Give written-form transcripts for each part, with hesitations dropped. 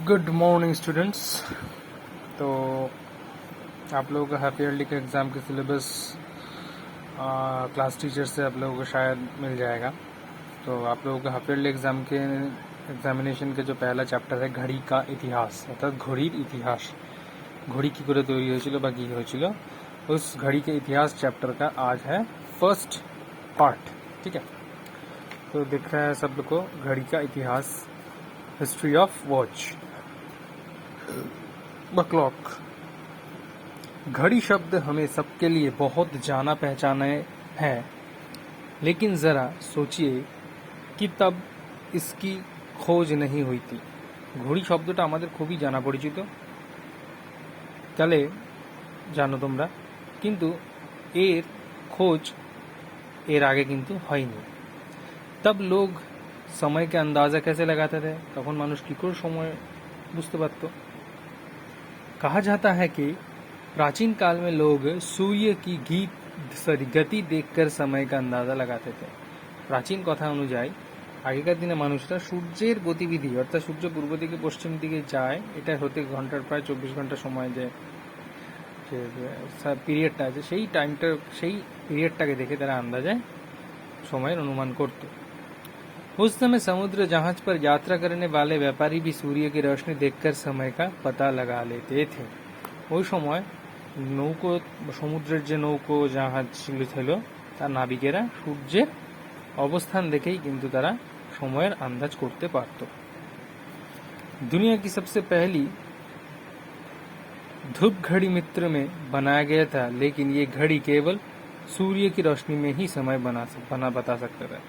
Good morning students. तो आप लोगों का हाफ ईयरली के एग्ज़ाम के सिलेबस क्लास टीचर से आप लोगों को शायद मिल जाएगा। तो आप लोगों का हाफ ईयरली एग्ज़ाम के एग्जामिनेशन का जो पहला चैप्टर है घड़ी का इतिहास अर्थात घड़ीर इतिहास, घड़ी की करे तैरी হয়েছিল বা কি হয়েছিল उस घड़ी के इतिहास चैप्टर का आज है फर्स्ट पार्ट। ठीक है, तो दिख रहा है सब लोग को घड़ी का इतिहास, history of watch the clock. घड़ी शब्द हमें सबके लिए बहुत जाना पहचाना है, लेकिन ज़रा सोचिए कि तब इसकी खोज नहीं हुई थी। घड़ी শব্দটা আমাদের খুবই জানা পরিচিত, তাহলে জানো তোমরা, কিন্তু এর খোঁজ এর আগে কিন্তু হয়নি। तब लोग समय के अंदाज़ा कैसे लगाते थे, তখন মানুষ কি করে সময় বুঝতে পারতো। कहा जाता है कि प्राचीन काल में लोग सूर्य की गति देखकर समय का अंदाजा लगाते थे। प्राचीन कथा अनुযায়ী আগেকার দিনে মানুষরা সূর্যের গতিবিধি অর্থাৎ সূর্য পূর্ব দিকে পশ্চিম দিকে যায়, এটা হতে ঘন্টার প্রায় 24 ঘন্টা সময় যে পিরিয়ডটা আছে সেই পিরিয়ডটাকে দেখে তারা আন্দাজে সময়ের অনুমান করত। उस समय समुद्र जहाज पर यात्रा करने वाले व्यापारी भी सूर्य की रोशनी देखकर समय का पता लगा लेते थे। ওই সময় নৌকো সমুদ্রের যে নৌকো জাহাজগুলো ছিল তার নাবিকেরা সূর্যের অবস্থান দেখেই কিন্তু তারা সময়ের আন্দাজ করতে পারত। दुनिया की सबसे पहली धूप घड़ी मिस्र में बनाया गया था, लेकिन ये घड़ी केवल सूर्य की रोशनी में ही समय बता सकता था।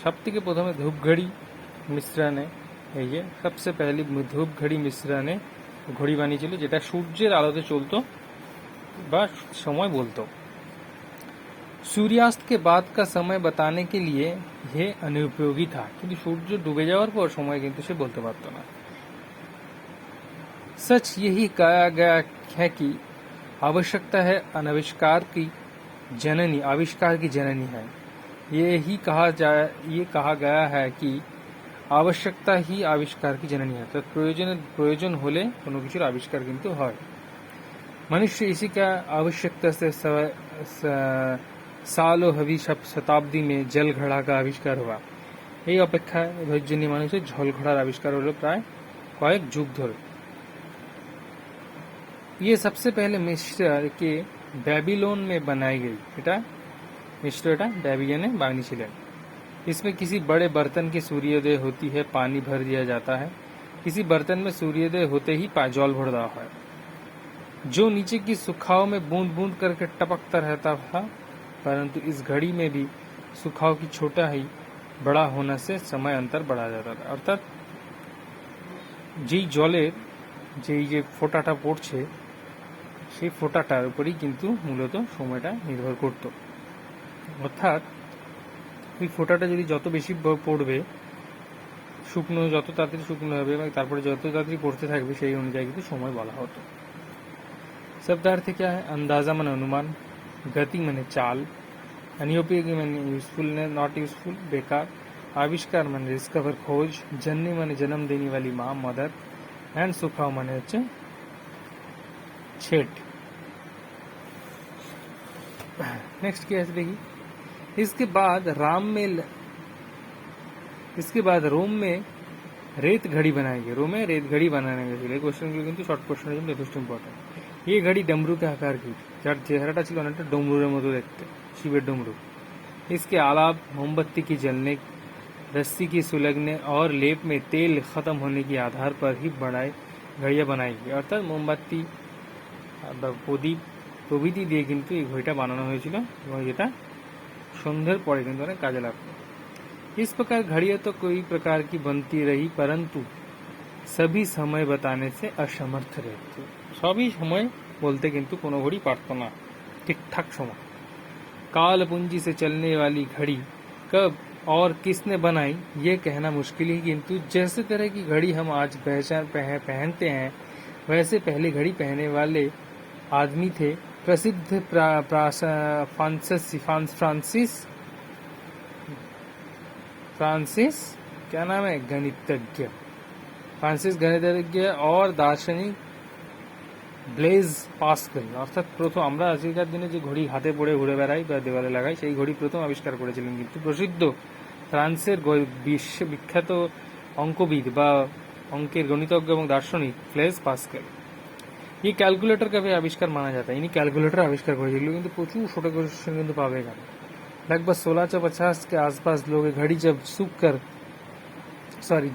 सब থেকে প্রথমে ধূপঘড়ি মিশ্রণে এই যে सबसे पहली ধূপঘড়ি মিশ্রণে ঘড়ি বানিয়েছিল, যেটা সূর্যের আলোতে চলতো বা সময় বলতো। सूर्यास्त के बाद का समय बताने के लिए यह अनुपयोगी था, কিন্তু সূর্য ডুবে যাওয়ার পর সময় কিন্তু সে বলতে পারতো না। सच यही कहा गया है कि आवश्यकता है अनाविष्कार की जननी, आविष्कार की जननी है। ये कहा गया है कि आवश्यकता ही आविष्कार की जननी है, तो प्रयोजन होले कोनो किछुर आविष्कार किन्तु हय। मनुष्य इसी का आवश्यकता से सालों हवी शताब्दी में जल घड़ा का आविष्कार हुआ। এই অপেক্ষায় ধৈর্য নিয়ে মানুষের জল ঘোড়ার আবিষ্কার হলো প্রায় কয়েক যুগ ধরে। ये सबसे पहले मिस्र के बेबीलोन में बनाई गई। এটা मिस्र এটা बेबीलोने বানিয়েছিলেন। इसमें किसी बड़े बर्तन की सूर्योदय होती है, पानी भर दिया जाता है। किसी बर्तन में सूर्योदय होते ही जल भर देवा है, जो नीचे की सुखाव में बूंद बूंद करके टपकता रहता था। परंतु इस घड़ी में भी सुखाव की छोटा ही बड़ा होने से समय अंतर बढ़ा जाता था। अर्थात যেই জলের যেই যে ফোঁটাটা পড়ছে সেই ফোঁটাটার উপরেই কিন্তু মূলত সময়টা নির্ভর করত। অর্থাৎ ওই ফোঁটাটা যদি যত বেশি পড়বে, শুকনো যত তাড়াতাড়ি শুকনো হবে এবং তারপরে যত তাড়াতাড়ি পড়তে থাকবে সেই অনুযায়ী কিন্তু সময় বলা হতো। शब्दार्थ क्या है? अंदाजा माने अनुमान, गति माने चाल, अनुपयोगी माने यूजफुल नॉट यूजफुल बेकार, आविष्कार माने डिस्कवर खोज, जननी माने जन्म देने वाली माँ मदर, एंड सुखाव माने হচ্ছে छेट। नेक्स्ट क्या है देखिए, इसके बाद रोम में रेत घड़ी बनाई गई। रोम में रेत घड़ी बनाने गए क्वेश्चन কিন্তু শর্ট কোশ্চেন এর জন্য যথেষ্ট ইম্পর্টেন্ট। ये घड़ी डमरू के आकार की, যার চেহারাটা ছিল অনেকটা ডমরুর মতো দেখতে, শিবের ডমরু। इसके आलाप मोमबत्ती की जलने, रस्सी की सुलगने और लेप में तेल खत्म होने के आधार पर ही घड़ियाँ बनाई गई। অর্থাৎ মোমবাতি বা প্রদীপ প্রভৃতি দিয়ে কিন্তু এই ঘড়িটা বানানো হয়েছিল এবং যেটা সন্ধ্যের পরে কিন্তু অনেক কাজে লাগতো। इस प्रकार घड़ियाँ तो कई प्रकार की बनती रही, परंतु सभी समय बताने से असमर्थ रहते। सभी समय बोलते किंतु कोनो घड़ी पारतो ना ठीक ठाक समय। काल पूंजी से चलने वाली घड़ी कब और किसने बनाई ये कहना मुश्किल ही, किंतु जैसे तरह की घड़ी हम आज पहनते हैं वैसे पहले घड़ी पहनने वाले आदमी थे। प्रसिद्ध फ्रांसिस क्या नाम है, गणितज्ञ फ्रांसिस गणितज्ञ और दार्शनिक ব্লেজ পাস্কেল, অর্থাৎ প্রথম আমরা আজকের দিনে যে ঘড়ি হাতে পড়ে ঘুরে বেড়াই বা দেওয়ালে লাগাই, সেই ঘড়ি প্রথম আবিষ্কার করেছিলেন কিন্তু প্রসিদ্ধ ফ্রান্সের বিশ্ববিখ্যাত অঙ্কবিদ বা अंकेर गणितज्ञ एवं दार्शनिक ब्लेज पास्कल। ये कैलकुलेटर का भी आविष्कार माना जाता है। इन्हीं कैलकुलेटर आविष्कार करेছিল, কিন্তু প্রচুর ছোট কোশ্চেन কিন্তু পাবে এখানে। लगभग 1650 के आसपास लोग घड़ी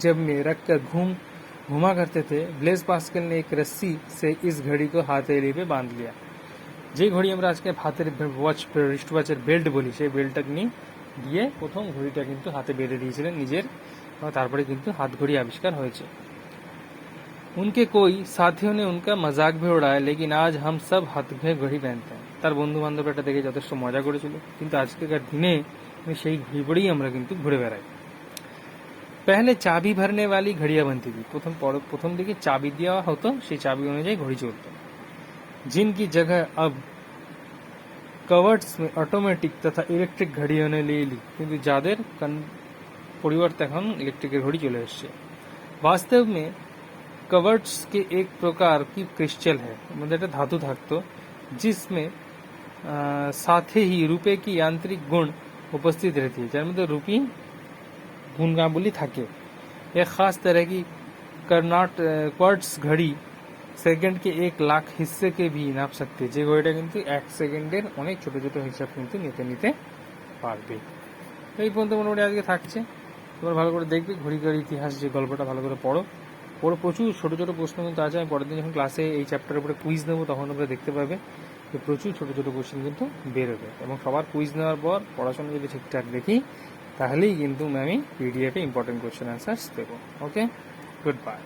जब में रख कर घुमा करते थे, ब्लेज पास्कल ने एक रस्सी से इस घड़ी को हाथेली पे बांध लिया। যে ঘড়ি আমরা আজকে হাতের ওয়াচ রিস্ট ওয়াচের বেল্ট বলি, সেই বেল্টটা নিয়ে দিয়ে প্রথম ঘড়িটা কিন্তু হাতে বেঁধে দিয়েছিলেন নিজের, তারপরে কিন্তু হাত ঘড়ি আবিষ্কার হয়েছে। उनके कोई साथियों ने उनका मजाक भी उड़ाया, लेकिन आज हम सब हाथ में घड़ी पहनते हैं। তার বন্ধু বান্ধব এটা দেখে যথেষ্ট মজা করেছিল, কিন্তু আজকের দিনে সেই ঘড়ি পরেই আমরা কিন্তু ঘুরে বেড়াই। पहले चाबी भरने वाली घड़ियां बनती थी। প্রথম দিকে চাবি দেওয়া হতো, সেই চাবি অনুযায়ী ঘড়ি চলতো। जिनकी जगह अब कवर्ट्स में ऑटोमेटिक तथा इलेक्ट्रिक घड़ियों ने ले ली, কিন্তু যাদের পরিবর্তে এখন ইলেকট্রিকের ঘড়ি চলে এসেছে। वास्तव में कवर्ट्स के एक प्रकार की क्रिस्टल है, मतलब এটা ধাতু থাকতো, जिसमें साथ ही रुपए की यांत्रिक गुण उपस्थित रहती है, যার মধ্যে রূপী गुणगावली থাকে। एक खास तरह की क्वार्ट्स घड़ी सेकंड के 1,00,000 हिस्से के भी नाप सकते हैं, যে ঘড়িটা কিন্তু 1 সেকেন্ডের অনেক ছোট ছোট হিসাব কিন্তু নিতে পারবে। তো এই পর্যন্ত মোটামুটি আজকে থাকছে। তোমরা ভালো করে দেখবে ঘড়ির ইতিহাস, যে গল্পটা ভালো করে পড়ো। প্রচুর ছোট ছোট প্রশ্ন কিন্তু আছে। আমি পরের দিন যখন ক্লাসে এই চ্যাপ্টারের উপরে কুইজ নেবো, তখন তোমরা দেখতে পাবে যে প্রচুর ছোট ছোট কোশ্চেন কিন্তু বেরোবে। এবং সবার কুইজ নেওয়ার পর পড়াশোনা যদি ঠিকঠাক দেখি, তাহলেই কিন্তু আমি পিডিএফে ইম্পর্টেন্ট কোশ্চেন অ্যান্সার্স দেবো। ওকে, গুড বাই।